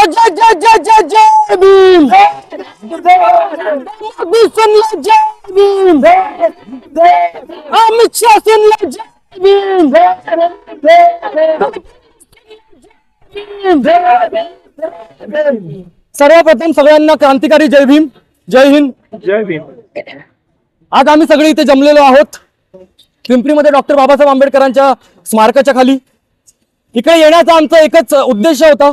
जय जय जय जय जय भीम। मोदी सुन लो जय भीम। अमित शाह सुन लो जय भीम। सर्वप्रथम सगळ्यांना क्रांतिकारी जय भीम, जय हिंद, जय भीम। आज आम्ही सगळे इथे जमलेलो आहोत पिंपरीमध्ये डॉक्टर बाबासाहेब आंबेडकरांच्या स्मारकाच्या खाली। इकडे येण्याचा आमचा एकच उद्देश होता,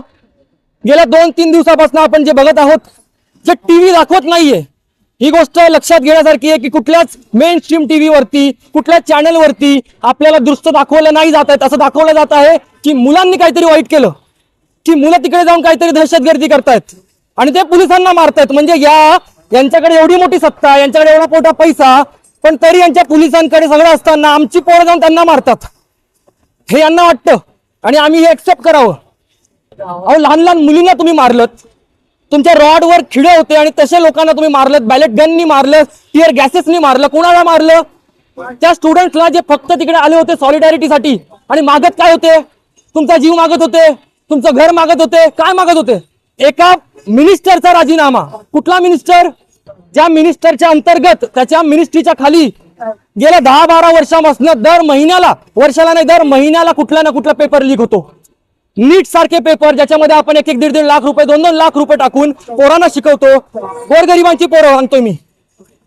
गेल्या 2-3 दिवसापासून आपण जे बघत आहोत, जे टीव्ही दाखवत नाहीये, ही गोष्ट लक्षात घेण्यासारखी आहे की कुठल्याच मेन स्ट्रीम टीव्ही वरती, कुठल्याच चॅनल वरती आपल्याला दृश्य दाखवलं नाही जात आहे। असं दाखवलं जात आहे की मुलांनी काहीतरी वाईट केलं, की मुलं तिकडे जाऊन काहीतरी दहशतगर्दी करतायत आणि ते पोलिसांना मारतायत। म्हणजे यांच्याकडे एवढी मोठी सत्ता, यांच्याकडे एवढा मोठा पैसा, पण तरी यांच्या पोलिसांकडे सगळं असताना आमची पोरं जाऊन त्यांना मारतात, हे यांना वाटतं आणि आम्ही हे एक्सेप्ट करावं। अहो, लहान लहान मुलींना तुम्ही मारलत, तुमच्या रॉडवर खिळे होते आणि तसे लोकांना तुम्ही मारलत, बॅलेट गननी मारलं, टिअर गॅसेसनी मारलं। कोणाला मारलं? त्या स्टुडंट्सला जे फक्त तिकडे आले होते सॉलिडॅरिटीसाठी, आणि मागत काय होते? तुमचा जीव मागत होते, तुमचं घर मागत होते, काय मागत होते? एका मिनिस्टरचा राजीनामा। कुठला मिनिस्टर? ज्या मिनिस्टरच्या अंतर्गत, त्याच्या मिनिस्ट्रीच्या खाली गेल्या 10-12 वर्षांपासून दर महिन्याला, वर्षाला नाही दर महिन्याला कुठला ना कुठला पेपर लीक होतो। नीट सारखे पेपर ज्याच्यामध्ये आपण 1-1, 1.5 लाख रुपये, 2-2 लाख रुपये टाकून पोरांना शिकवतो। गोरगरिबांची पोरं सांगतोय मी,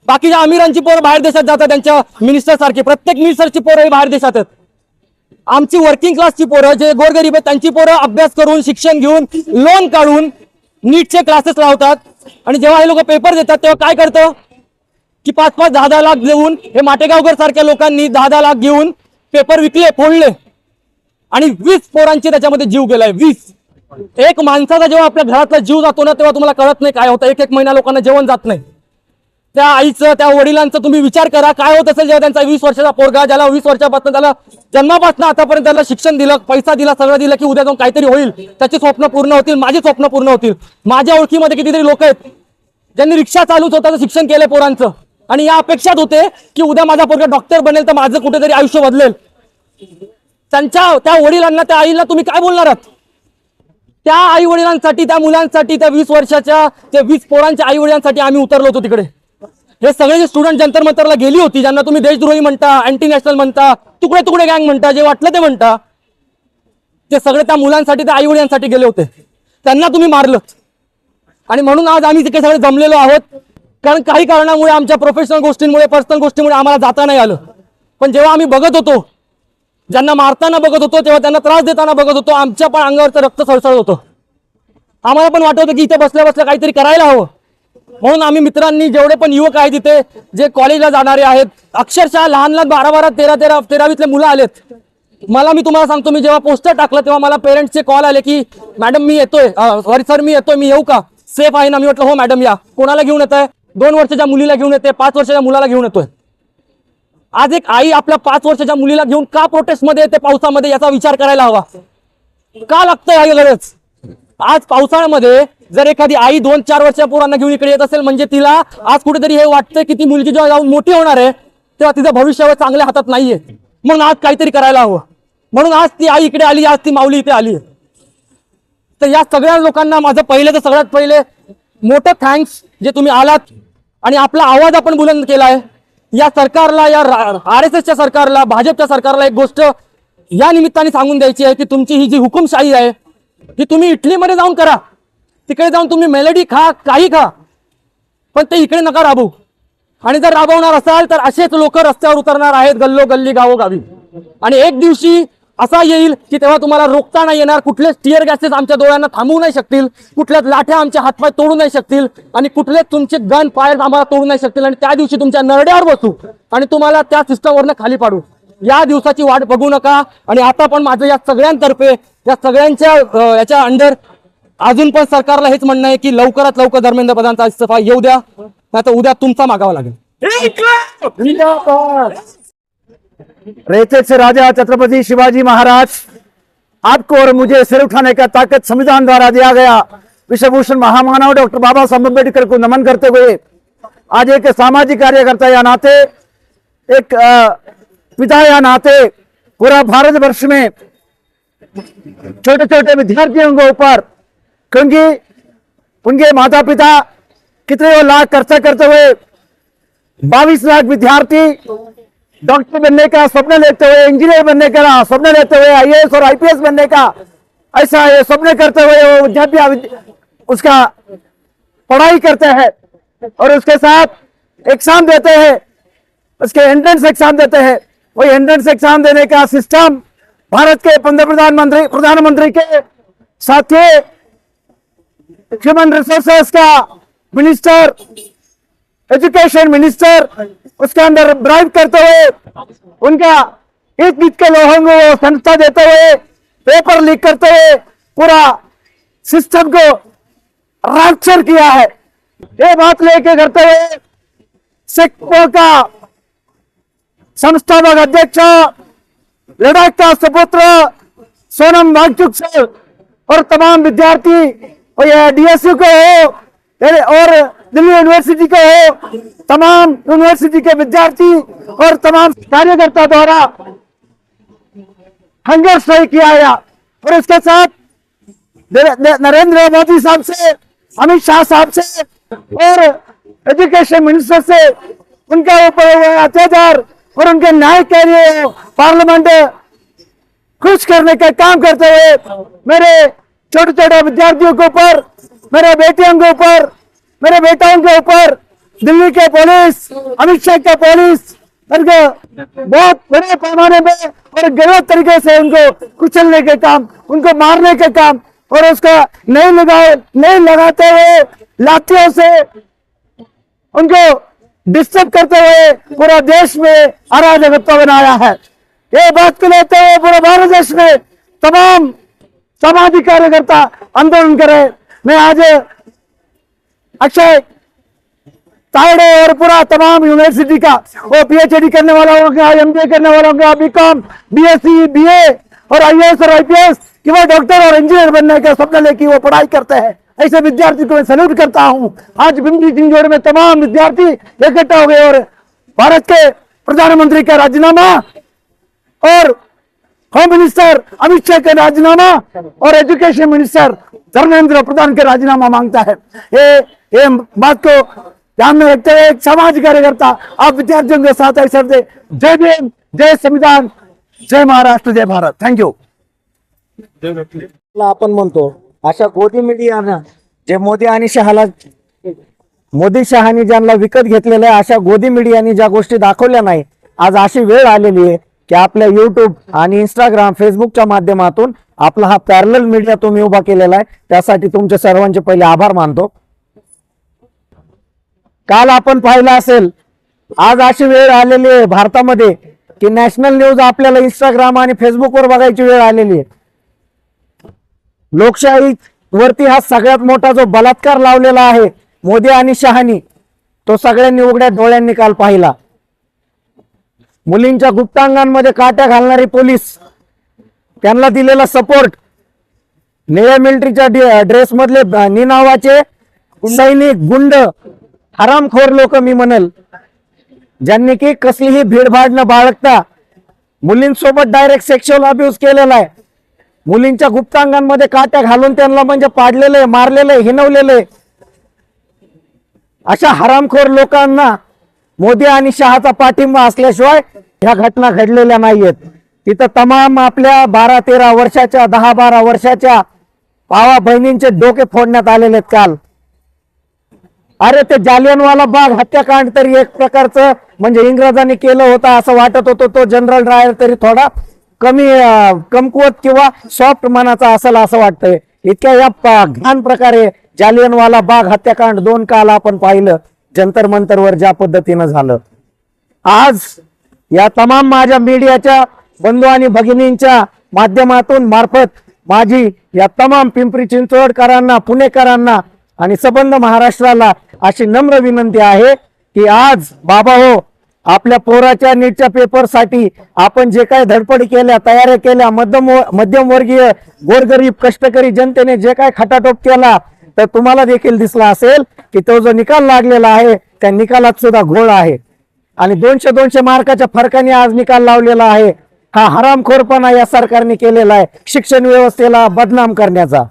बाकीच्या अमीरांची पोरं बाहेर देशात जातात त्यांच्या मिनिस्टर सारखे। प्रत्येक मिनिस्टरची पोरं बाहेर देशात आहेत। आमची वर्किंग क्लासची पोरं जे गोरगरीब आहेत त्यांची पोरं अभ्यास करून, शिक्षण घेऊन, लोन काढून नीटचे क्लासेस लावतात, आणि जेव्हा हे लोक पेपर देतात तेव्हा काय करतं की 5-5, 10-10 लाख देऊन हे माटेगावकर सारख्या लोकांनी 10-10 लाख घेऊन पेपर विकले, फोडले, आणि 20 पोरांचे त्याच्यामध्ये जीव गेलाय। 20 एक माणसाचा जेव्हा आपल्या घरातला जीव जातो ना, तेव्हा तुम्हाला कळत नाही काय होतं। 1-1 महिना लोकांना जेवण जात नाही। त्या आईचं, त्या वडिलांचं तुम्ही विचार करा काय होत असेल जेव्हा त्यांचा 20 वर्षाचा पोरगा, ज्याला 20 वर्षापासून, त्याला जन्मापासून आतापर्यंत त्याला शिक्षण दिलं, पैसा दिला, सगळं दिलं की उद्या जाऊन काहीतरी होईल, त्याची स्वप्न पूर्ण होतील, माझी स्वप्न पूर्ण होतील। माझ्या ओळखीमध्ये कितीतरी लोक आहेत ज्यांनी रिक्षा चालू स्वतःचं शिक्षण केलं पोरांचं, आणि या अपेक्षात होते की उद्या माझा पोरगा डॉक्टर बनेल तर माझं कुठेतरी आयुष्य बदलेल। त्या वडिलांना, त्या आईला तुम्ही काय बोलणार आहात? त्या आई वडिलांसाठी, त्या मुलांसाठी, त्या 20 वर्षाच्या, त्या 20 पोरांच्या आई वडिलांसाठी आम्ही उतरलो होतो तिकडे। हे सगळे जे स्टुडंट जंतर मंतरला गेली होती, ज्यांना तुम्ही देशद्रोही म्हणता, अँटी नॅशनल म्हणता, तुकडे तुकडे गँग म्हणता, जे वाटलं ते म्हणता, ते सगळे त्या मुलांसाठी, त्या आई वडिलांसाठी गेले होते। त्यांना तुम्ही मारलं, आणि म्हणून आज आम्ही तिकडे सगळे जमलेलो आहोत। कारण काही कारणामुळे, आमच्या प्रोफेशनल गोष्टींमुळे, पर्सनल गोष्टीमुळे आम्हाला जाता नाही आलं। पण जेव्हा आम्ही बघत होतो, ज्यांना मारताना बघत होतो, तेव्हा त्यांना त्रास देताना बघत होतो, आमच्या पण अंगावरचं रक्त सळसळ होतं। आम्हाला पण वाटत होतं की इथे बसल्या बसल्या काहीतरी करायला हवं। म्हणून आम्ही मित्रांनी, जेवढे पण युवक आहेत तिथे, जे कॉलेजला जाणारे आहेत, अक्षरशः लहान लहान 12-12, 13-13वीतले मुलं आलेत। मी तुम्हाला सांगतो, मी जेव्हा पोस्टर टाकलं तेव्हा मला पेरेंट्सचे कॉल आले की मॅडम मी येतोय, सॉरी सर मी येतोय, मी येऊ का, सेफ आहे ना? मी म्हटलं हो मॅडम या। कोणाला घेऊन येतोय? 2 वर्षाच्या मुलीला घेऊन येते, 5 वर्षाच्या मुलाला घेऊन येतोय। आज एक आई आपल्या 5 वर्षाच्या मुलीला घेऊन का प्रोटेस्ट मध्ये येते पावसामध्ये, याचा विचार करायला हवा। का लागतंय ही गरज? आज पावसाळ्यामध्ये जर एखादी आई 2-4 वर्षाच्या पोरांना घेऊन इकडे येत असेल, म्हणजे तिला आज कुठेतरी हे वाटतंय की ती मुलगी जेव्हा जाऊन मोठी होणार आहे तेव्हा तिचं भविष्य चांगल्या हातात नाहीये, म्हणून आज काहीतरी करायला हवं। म्हणून आज ती आई इकडे आली, आज ती माऊली इथे आली। तर या सगळ्या लोकांना माझं पहिलं तर सगळ्यात पहिले मोठं थँक्स, जे तुम्ही आलात आणि आपला आवाज आपण बुलंद केलाय। या सरकारला, या RSSच्या सरकारला, भाजपच्या सरकारला एक गोष्ट या निमित्ताने सांगून द्यायची आहे की तुमची ही जी हुकुमशाही आहे ही तुम्ही इटलीमध्ये जाऊन करा, तिकडे जाऊन तुम्ही मेलडी खा, काही खा, पण ते इकडे नका राबवू। आणि जर राबवणार असाल तर असेच लोक रस्त्यावर उतरणार आहेत, गल्लोगल्ली, गावोगावी, आणि एक दिवशी असा येईल की तेव्हा तुम्हाला रोखता नाही येणार। कुठलेच टिअर गॅसेस आमच्या डोळ्यांना थांबवू नाही शकतील, कुठल्याच लाठ्या आमच्या हातपाय तोडू नाही शकतील, आणि कुठलेच तुमचे गन फायर आम्हाला तोडू नाही शकतील, आणि त्या दिवशी तुमच्या नरड्यावर बसू आणि तुम्हाला त्या सिस्टमवरनं खाली पाडू। या दिवसाची वाट बघू नका। आणि आता पण माझं या सगळ्यांतर्फे, या सगळ्यांच्या याच्या अंडर अजून पण सरकारला हेच म्हणणं आहे की लवकरात लवकर धर्मेंद्र प्रधानचा इस्तीफा येऊ द्या, नाही तर उद्या तुमचा मागावा लागेल। रहते से राजा छत्रपति शिवाजी महाराज, आपको और मुझे सिर उठाने का ताकत संविधान द्वारा दिया गया विश्वभूषण महामानव डॉक्टर बाबा साहब अम्बेडकर को नमन करते हुए आज एक सामाजिक कार्यकर्ता या नाते, एक पिता या नाते पूरा भारतवर्ष में छोटे छोटे विद्यार्थियों के ऊपर क्योंकि उनके माता पिता कितने लाख खर्चा करते हुए 22 लाख विद्यार्थी डॉक्टर बनने का स्वप्न लेते हुए, इंजीनियर बनने का स्वप्न लेते हुए, आईएएस और आईपीएस बनने का ऐसा ये स्वप्न करते हुए वो विद्यार्थी उसका पढ़ाई करते हैं और उसके साथ एग्जाम देते हैं, उसके एंट्रेंस एग्जाम देते हैं। वही एंट्रेंस एग्जाम देने का सिस्टम भारत के प्रधानमंत्री के साथ ही ह्यूमन रिसोर्सेस का मिनिस्टर, एजुकेशन मिनिस्टर उसके अंदर ब्राइब करते हुए उनका हित के लोगों को संस्था देते हुए, पेपर लीक करते हुए पूरा सिस्टम को रैप्चर किया है। ये बात लेके करते हुए सिखों का संस्थापक अध्यक्ष, लद्दाख का सुपुत्र सोनम वांगचुक सर और तमाम विद्यार्थी और यह डीएसयू को हो और दिल्ली यूनिवर्सिटी को हो, तमाम यूनिवर्सिटी के विद्यार्थी और तमाम कार्यकर्ता द्वारा हंगर स्ट्राइक किया गया। और इसके साथ नरेंद्र मोदी साहब से, अमित शाह साहब से और एजुकेशन मिनिस्टर से उनके ऊपर हुए अत्याचार और उनके न्याय के लिए पार्लियामेंट खुश करने का काम करते हुए मेरे छोटे छोटे विद्यार्थियों के ऊपर, मेरे बेटियों के ऊपर, मेरे बेटाओं के ऊपर दिल्ली के पुलिस, अमित शाह का पुलिस उनको बहुत बड़े पैमाने पे और गलत तरीके से उनको कुचलने के काम, उनको मारने के काम और उसका नहीं लगाते हुए लाठियों से उनको डिस्टर्ब करते हुए पूरा देश में अराजकता बनाया है। ये बात को लेते हुए पूरे भारत देश में तमाम सामाजिक कार्यकर्ता आंदोलन करे। मैं आज अक्षय तायडे और पूरा तमाम यूनिवर्सिटी का वो पीएचडी करने वाला होगा, एमबीए करने वाला होगा, बीकॉम, बीएससी, बीए और आईएएस और आईपीएस कि वो डॉक्टर और इंजीनियर बनने का सपना लेके वो पढ़ाई करते हैं, ऐसे विद्यार्थी को मैं सैल्यूट करता हूं। आज बिम्बली चिंचोड़ में तमाम विद्यार्थी इकट्ठा हो गए और भारत के प्रधानमंत्री का राजीनामा और होम मिनिस्टर अमित शाह का राजीनामा और एजुकेशन मिनिस्टर धर्मेंद्र प्रधान का राजीनामा मांगता है। ये बात को ध्यान में रखते हुए एक सामाजिक कार्यकर्ता आप विद्यार्थियों के साथ ऐसे जय भीम, जय संविधान, जय महाराष्ट्र, जय भारत। थँक्यू। आपण म्हणतो अशा गोदी मीडियानं जे मोदी आणि शहाला मोदी शहानी ज्यांना विकत घेतलेलं आहे अशा गोदी मीडियाने ज्या गोष्टी दाखवल्या नाही, आज अशी वेळ आलेली आहे की आपल्या युट्यूब आणि इंस्टाग्राम, फेसबुकच्या माध्यमातून आपला हा पॅरलल मीडिया तुम्ही उभा केलेला आहे, त्यासाठी तुमचे सर्वांचे पहिले आभार मानतो। काल आपण पाहिलं असेल, आज अशी वेळ आलेली आहे भारतामध्ये की नॅशनल न्यूज आपल्याला इंस्टाग्राम आणि फेसबुकवर बघायची वेळ आलेली आहे। लोकशाही वरती हा सगळ्यात मोठा जो बलात्कार लावलेला आहे मोदी आणि शहानी, तो सगळ्यांनी उघड्या डोळ्यांनी काल पाहिला। मुलींच्या गुप्तांगांमध्ये काट्या घालणारी पोलीस, त्यांना दिलेला सपोर्ट, निळ्या मिलिटरीच्या ड्रेस मधले निनावाचे सैनिक, गुंड, हरामखोर लोक मी म्हणल, ज्यांनी की कसलीही भीडभाड न बाळगता मुलींसोबत डायरेक्ट सेक्शुअल अब्यूज केलेला आहे, मुलींच्या गुप्तांगांमध्ये काट्या घालून त्यांना म्हणजे पाडलेले, मारलेले, हिनवलेले, अशा हरामखोर लोकांना मोदी आणि शहाचा पाठिंबा असल्याशिवाय ह्या घटना घडलेल्या नाहीयेत। तिथं तमाम आपल्या 12-13 वर्षाच्या, 10-12 वर्षाच्या भावा बहिणींचे डोके फोडण्यात आलेले आहेत काल। अरे ते जालियनवाला बाग हत्याकांड तरी एक प्रकारचं म्हणजे इंग्रजांनी केलं होतं असं वाटत होतं, तो जनरल डायर तरी थोडा कमकुवत किंवा सॉफ्ट मनाचा असेल असं वाटतंय। इतक्या या घाण प्रकारे जालियनवाला बाग हत्याकांड 2 काल आपण पाहिलं जंतर मंतरवर ज्या पद्धतीनं झालं। आज या तमाम माझ्या मीडियाच्या बंधू आणि भगिनींच्या माध्यमातून मार्फत माझी या तमाम पिंपरी चिंचवडकरांना, पुणेकरांना आणि सबंध महाराष्ट्राला अशी नम्र विनंती आहे की आज बाबा हो, आपल्या पोराच्या नीटच्या पेपरसाठी आपण जे काही धडपडी केल्या, तयारी केल्या, मध्यमवर्गीय गोरगरीब कष्टकरी जनतेने जे काही खटाटोप केला, तर तुम्हाला देखील दिसला असेल की तो जो निकाल लागलेला आहे त्या निकालात सुद्धा घोळ आहे आणि 200 मार्काच्या फरकाने आज निकाल लावलेला आहे। हा हरामखोरपणा या सरकारने केलेला आहे शिक्षण व्यवस्थेला बदनाम करण्याचा।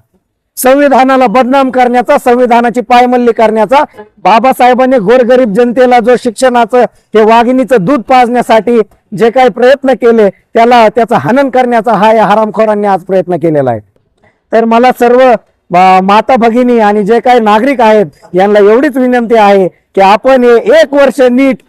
संविधानाला बदनाम करण्याचा, संविधानाची पायमल्ली करण्याचा, बाबासाहेबांनी गोरगरीब जनतेला जो शिक्षणाचं हे वाघिणीचं दूध पाजण्यासाठी जे काही प्रयत्न केले त्याचं हनन करण्याचा हा या हरामखोरांनी आज प्रयत्न केलेला आहे. तर मला सर्व माता भगिनी आणि जे काही नागरिक आहेत यांना एवढीच विनंती आहे की आपण हे 1 वर्ष नीट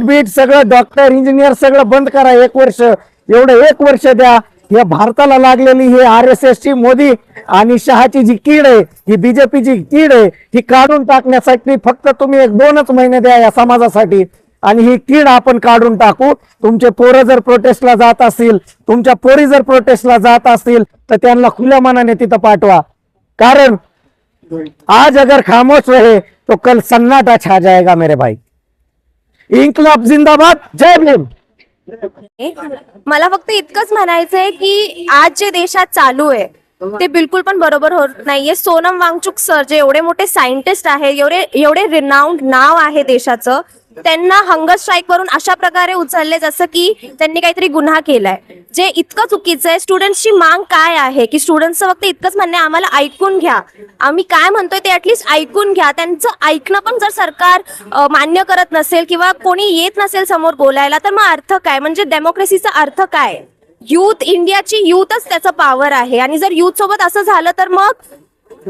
बीट सगळं डॉक्टर इंजिनियर सगळं बंद करा. 1 वर्ष, एवढं 1 वर्ष द्या. या भारताला लागलेली ही RSS ची, मोदी आणि शहाची जी कीड आहे, ही बीजेपीची कीड आहे, ही काढून टाकण्यासाठी फक्त तुम्ही 1-2च महिने द्या या समाजासाठी आणि ही कीड आपण काढून टाकू. तुमचे पोरं जर प्रोटेस्टला जात असतील, तुमच्या पोरी जर प्रोटेस्टला जात असतील तर त्यांना खुल्या मनाने तिथं पाठवा. कारण आज अगर खामोश रहे तो कल सन्नाटा छा जाएगा मेरे भाई. इन्कलाब जिंदाबाद, जय भीम. मला फक्त इतकंच म्हणायचंय की आज जे देशात चालू आहे ते बिलकुल पण बरोबर होत नाहीये. सोनम वांगचुक सर जे एवढे मोठे सायंटिस्ट आहे, एवढे रिनाऊंड नाव आहे देशाचं, त्यांना हंगर स्ट्राईक वरून अशा प्रकारे उचलले जसं की त्यांनी काहीतरी गुन्हा केलाय, जे इतकं चुकीचं आहे. स्टुडंट्सची मांग काय आहे की स्टुडंट्सचं फक्त इतकंच म्हणणं आहे आम्हाला ऐकून घ्या, आम्ही काय म्हणतोय ते ऍटलीस्ट ऐकून घ्या. त्यांचं ऐकणं पण जर सरकार मान्य करत नसेल किंवा कोणी येत नसेल समोर बोलायला तर मग अर्थ काय, म्हणजे डेमोक्रेसीचा अर्थ काय? युथ, इंडियाची युथच त्याचं पॉवर आहे आणि जर युथ सोबत असं झालं तर मग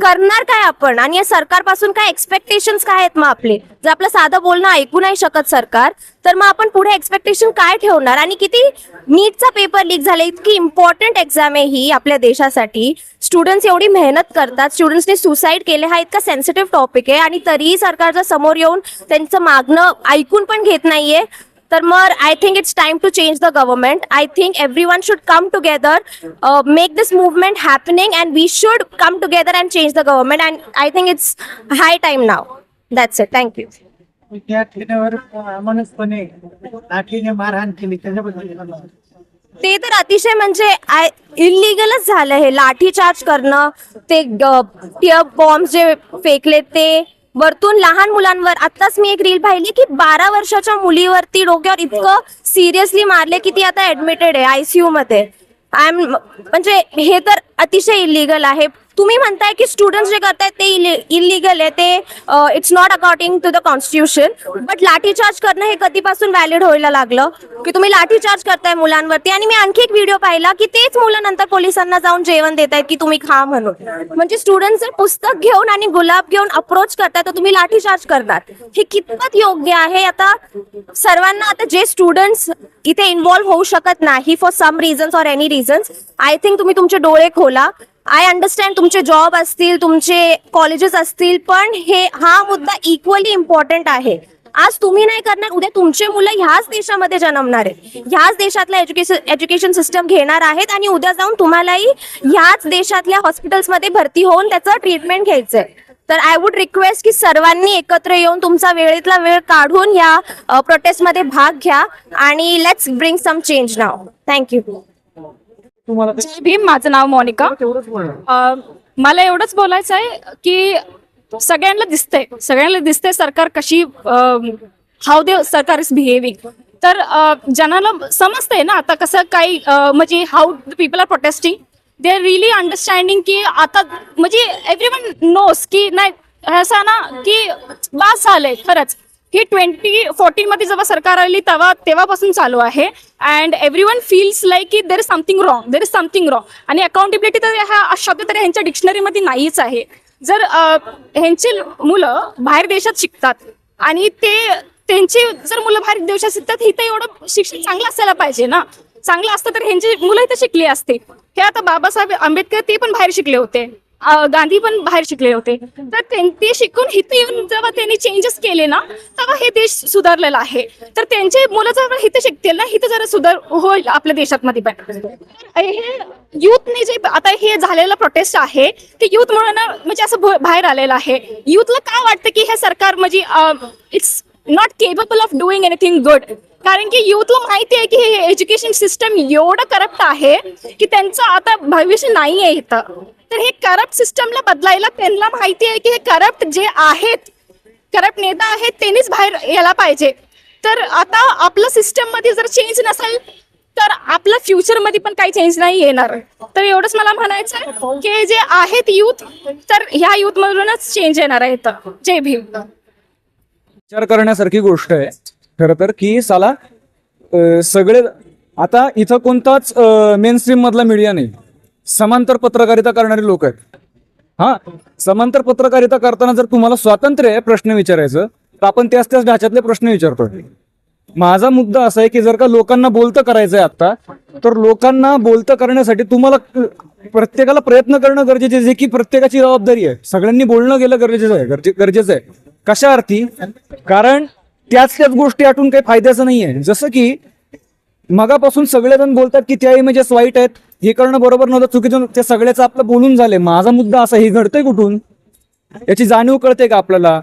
करणार काय आपण? आणि या सरकारपासून काय एक्सपेक्टेशन्स काय आहेत मग आपले? जर आपलं साधं बोलणं ऐकू नाही शकत सरकार तर मग आपण पुढे एक्सपेक्टेशन काय ठेवणार? आणि किती नीटचा पेपर लीक झाले, इतकी इम्पॉर्टंट एक्झाम आहे ही आपल्या देशासाठी, स्टुडंट्स एवढी मेहनत करतात, स्टुडंट्सने सुसाईड केले, हा इतका सेन्सिटिव्ह टॉपिक आहे आणि तरीही सरकारच्या समोर येऊन त्यांचं मागणं ऐकून पण घेत नाहीये. तर मग I think it's time to change the government. I think everyone should come together, make this movement happening and we should come together and change the government and I think it's high time now. That's it. Thank you. विद्यार्थिनीवर अमानुषपणे लाठीने मारहाण केली त्याच्याबद्दल ते तर अतिशय म्हणजे इलिगलच झालं हे, लाठी चार्ज करणं, ते टिअर बॉम्ब जे फेकले ते वरतून लहान मुलांवर. आत्ताच मी एक रील पाहिली की 12 वर्षाच्या मुलीवरती डोक्यावर इतकं सिरियसली मारले की ती आता ऍडमिटेड आहे ICU मध्ये. म्हणजे हे तर अतिशय इलिगल आहे. तुम्ही म्हणताय की स्टुडंट्स जे करतायत ते इलिगल आहे, ते it's not according to the constitution. But लाठीचार्ज करणं हे कधीपासून व्हॅलिड व्हायला लागलं की तुम्ही लाठीचार्ज करताय मुलांवरती? आणि मी आणखी एक व्हिडिओ पाहिला की तेच मुलं नंतर पोलिसांना जाऊन जेवण देत आहेत की तुम्ही खा म्हणून. म्हणजे स्टुडंट्स जर पुस्तक घेऊन आणि गुलाब घेऊन अप्रोच करताय तर तुम्ही लाठीचार्ज करणार, हे कितपत योग्य आहे? आता सर्वांना, आता जे स्टुडंट्स इथे इन्व्हॉल्व्ह होऊ शकत नाही for some reasons or any reasons, I think तुम्ही तुमचे डोळे खोला. आय अंडरस्टँड तुमचे जॉब असतील, तुमचे कॉलेजेस असतील, पण हा मुद्दा इक्वली इम्पॉर्टंट आहे. आज तुम्ही नाही करणार, उद्या तुमचे मुलं ह्याच देशामध्ये जन्मणार आहेत, ह्याच देशातल्या एज्युकेशन सिस्टम घेणार आहेत आणि उद्या जाऊन तुम्हालाही ह्याच देशातल्या हॉस्पिटल्समध्ये भरती होऊन त्याचं ट्रीटमेंट घ्यायचंय. तर आय वुड रिक्वेस्ट की सर्वांनी एकत्र येऊन तुमचा वेळेतला वेळ काढून या प्रोटेस्टमध्ये भाग घ्या आणि let's bring some change now. Thank you. जय भीम. माझं नाव मोनिका. मला एवढंच बोलायचं आहे की सगळ्यांना दिसतंय सरकार कशी, how the sarkar is behaving. तर जनाला समजतंय ना आता कसं काही, म्हणजे how the people are protesting, they are really understanding की आता म्हणजे एव्हरीवन नोस की नाही असं ना की बास झालंय खरंच. ही 2014 मध्ये जेव्हा सरकार आली तेव्हापासून चालू आहे अँड एव्हरीवन फील्स लाईक की देर इज समथिंग रॉंग. आणि अकाउंटेबिलिटी तर हा शब्द तरी ह्यांच्या डिक्शनरीमध्ये नाहीच आहे. जर ह्यांची मुलं बाहेर देशात शिकतात आणि त्यांची जर मुलं बाहेर देशात शिकतात, ही तर एवढं शिक्षण चांगलं असायला पाहिजे ना. चांगलं असतं तर ह्यांची मुलं इथं शिकली असते. हे आता बाबासाहेब आंबेडकर ते पण बाहेर शिकले होते, गांधी पण बाहेर शिकले होते. तर ते शिकून इथं येऊन जेव्हा त्यांनी चेंजेस केले ना तेव्हा हे देश सुधारलेला आहे. तर त्यांचे मुलं जर इथं शिकतील ना, इथं जरा सुधार होईल आपल्या देशात मध्ये पण. हे युथने जे आता हे झालेलं प्रोटेस्ट आहे ते युथ म्हणून म्हणजे असं बाहेर आलेलं आहे. युथला काय वाटतं की हे सरकार म्हणजे it's not capable of doing anything good. कारण की युथला माहिती आहे की हे एज्युकेशन सिस्टम एवढं करप्ट आहे की त्यांचं आता भविष्य नाही आहे इथं. तर हे करप्ट सिस्टमला बदलायला त्यांना माहिती आहे की हे करप्ट जे आहेत, करप्ट नेता आहेत, त्यांनीच बाहेर यायला पाहिजे. तर आता आपलं सिस्टम मध्ये जर चेंज नसेल तर आपल्या फ्युचर मध्ये पण काही चेंज नाही येणार. तर एवढंच मला म्हणायचं आहे की जे आहेत युथ, तर ह्या युथ मधूनच चेंज येणार आहे. तर जय भीम. विचार करण्यासारखी गोष्ट आहे खरं तर, की साला सगळे आता इथं कोणताच मेन स्ट्रीम मधला मीडिया नाही, समांतर पत्रकारिता करणारे लोक आहेत. हा, समांतर पत्रकारिता करताना जर तुम्हाला स्वातंत्र्य आहे प्रश्न विचारायचं, तर आपण त्याच ढाच्यातले प्रश्न विचारतोय. माझा मुद्दा असा आहे की जर का लोकांना बोलतं करायचंय आता, तर लोकांना बोलतं करण्यासाठी तुम्हाला प्रत्येकाला प्रयत्न करणं गरजेचे आहे, जे की प्रत्येकाची जबाबदारी आहे. सगळ्यांनी बोलणं गेलं गरजेचं आहे. कशा अर्थी? कारण त्याच गोष्टी आठवून काही फायद्याचं नाहीये. जसं की मगापासून सगळेजण बोलतात की त्या इमेजेस वाईट आहेत, हे करणं बरोबर नव्हतं, चुकीचं, ते सगळ्याचं आपलं बोलून झाले. माझा मुद्दा असा, हे घडतंय कुठून, याची जाणीव कळते का आपल्याला,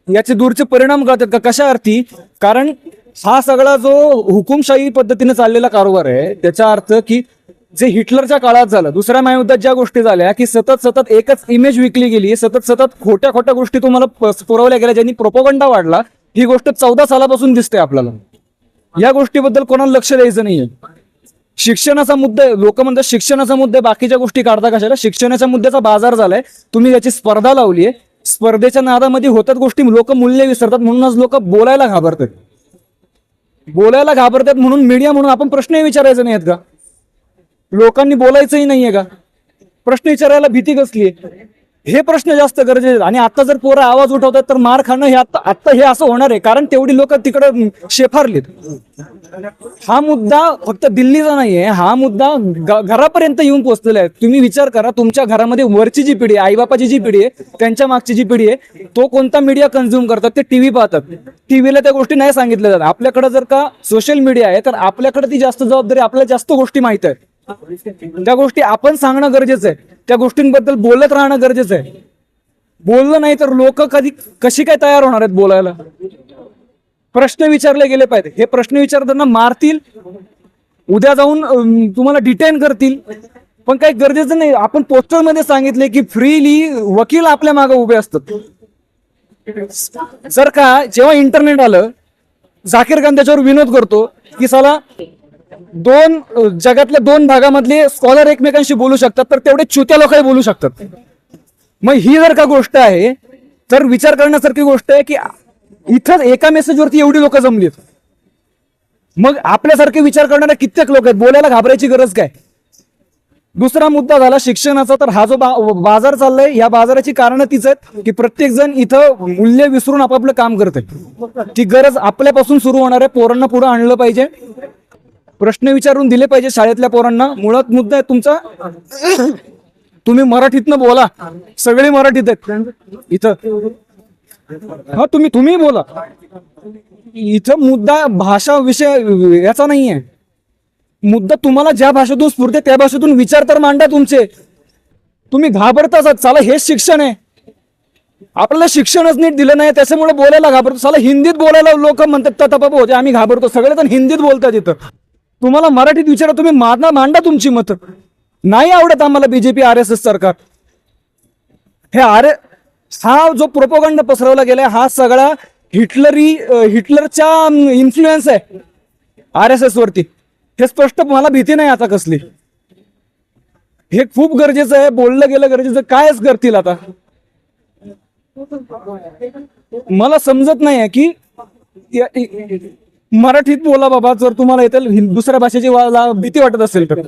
याचे दूरचे परिणाम कळतात का? कशा अर्थी? कारण हा सगळा जो हुकुमशाही पद्धतीने चाललेला कारभार आहे, त्याचा अर्थ की जे हिटलरच्या काळात झालं, दुसऱ्या महायुद्धात ज्या गोष्टी झाल्या की सतत एकच इमेज विकली गेली, सतत खोट्या गोष्टी तुम्हाला पुरवल्या गेल्या, ज्यांनी प्रोपोगंडा वाढला. ही गोष्ट 14 सालापासून दिसते आपल्याला. या गोष्टीबद्दल कोणाला लक्ष द्यायचं नाहीये. शिक्षणाचा मुद्दा, लोक म्हणतात शिक्षणाचा मुद्दा, बाकीच्या गोष्टी काढता कशाला? शिक्षणाच्या मुद्द्याचा बाजार झालाय. तुम्ही याची स्पर्धा लावली आहे. स्पर्धेच्या नादामध्ये होतात गोष्टी, लोक मूल्य विसरतात. म्हणूनच लोक बोलायला घाबरतात म्हणून मीडिया म्हणून आपण प्रश्नही विचारायचे नाहीत का? लोकांनी बोलायचंही नाहीये का? प्रश्न विचारायला भीती कसली आहे? हे प्रश्न जास्त गरजेचे आहेत. आणि आता जर पोरं आवाज उठवतात तर मार खाणं हे आता हे असं होणार आहे, कारण तेवढी लोक तिकडे शेफारलीत. हा मुद्दा फक्त दिल्लीचा नाहीये, हा मुद्दा घरापर्यंत येऊन पोहोचलेला आहे. तुम्ही विचार करा, तुमच्या घरामध्ये वरची जी पिढी आहे, आईबापाची जी पिढी आहे, त्यांच्या मागची जी पिढी आहे, तो कोणता मीडिया कन्झ्युम करतात? ते टीव्ही पाहतात. टीव्हीला त्या गोष्टी नाही सांगितल्या जातात. आपल्याकडे जर का सोशल मीडिया आहे, तर आपल्याकडे ती जास्त जबाबदारी, आपल्याला जास्त गोष्टी माहित आहेत. त्या गोष्टी आपण सांगणं गरजेचं आहे, त्या गोष्टींबद्दल बोलत राहणं गरजेचं आहे. बोललं नाही तर लोक कशी काय तयार होणार आहेत बोलायला? प्रश्न विचारले गेले पाहिजे. हे प्रश्न विचारताना मारतील, उद्या जाऊन तुम्हाला डिटेन करतील, पण काही गरजेचं नाही. आपण पोस्टरमध्ये सांगितले की फ्रीली वकील आपल्या मागे उभे असतात. जर का जेव्हा इंटरनेट आलं, झाकीर खान त्याच्यावर विनोद करतो की साला जगातल्या 2 भागामधले स्कॉलर एकमेकांशी बोलू शकतात, तर तेवढे चुत्या लोकही बोलू शकतात. मग ही जर का गोष्ट आहे, तर विचार करण्यासारखी गोष्ट आहे की इथं एका मेसेजवरती एवढी लोक जमलीत. मग आपल्यासारखे विचार करणारे कित्येक लोक आहेत, बोलायला घाबरायची गरज काय? दुसरा मुद्दा झाला शिक्षणाचा. तर हा जो बाजार चाललाय, या बाजाराची कारणं तीच आहेत की प्रत्येक जण इथं मूल्य विसरून आपापलं काम करत आहे. ती गरज आपल्यापासून सुरू होणार आहे. पोरांना पुढे आणलं पाहिजे, प्रश्न विचारून दिले पाहिजे शाळेतल्या पोरांना. मुळात मुद्दा आहे तुमचा, तुम्ही मराठीतनं बोला, सगळे मराठीत आहेत इथं. हा, तुम्ही बोला. इथं मुद्दा भाषा विषय याचा नाहीये. मुद्दा तुम्हाला ज्या भाषेतून स्फूर्ती त्या भाषेतून विचार तर मांडा तुमचे. तुम्ही घाबरताच. चला, हेच शिक्षण आहे. आपल्याला शिक्षणच नीट दिलं नाही, त्याच्यामुळे बोलायला घाबरतो. चला, हिंदीत बोलायला लोक म्हणतात तर बाबा होते, आम्ही घाबरतो. सगळेजण हिंदीत बोलतात इथं. तुम्हाला मराठीत विचारा, तुम्ही मांडा तुमची मतं. नाही आवडत आम्हाला बीजेपी RSS सरकार. हा जो प्रोपोगंडा पसरवला गेलाय, हा सगळा हिटलरच्या इन्फ्लुएन्स आहे RSS वरती. हे स्पष्ट, मला भीती नाही आता कसली. हे खूप गरजेचं आहे, बोललं गेलं गरजेचं. कायच करतील आता? मला समजत नाही की मराठीत बोला बाबा, जर तुम्हाला येतील दुसऱ्या भाषेची भीती वाटत असेल तर.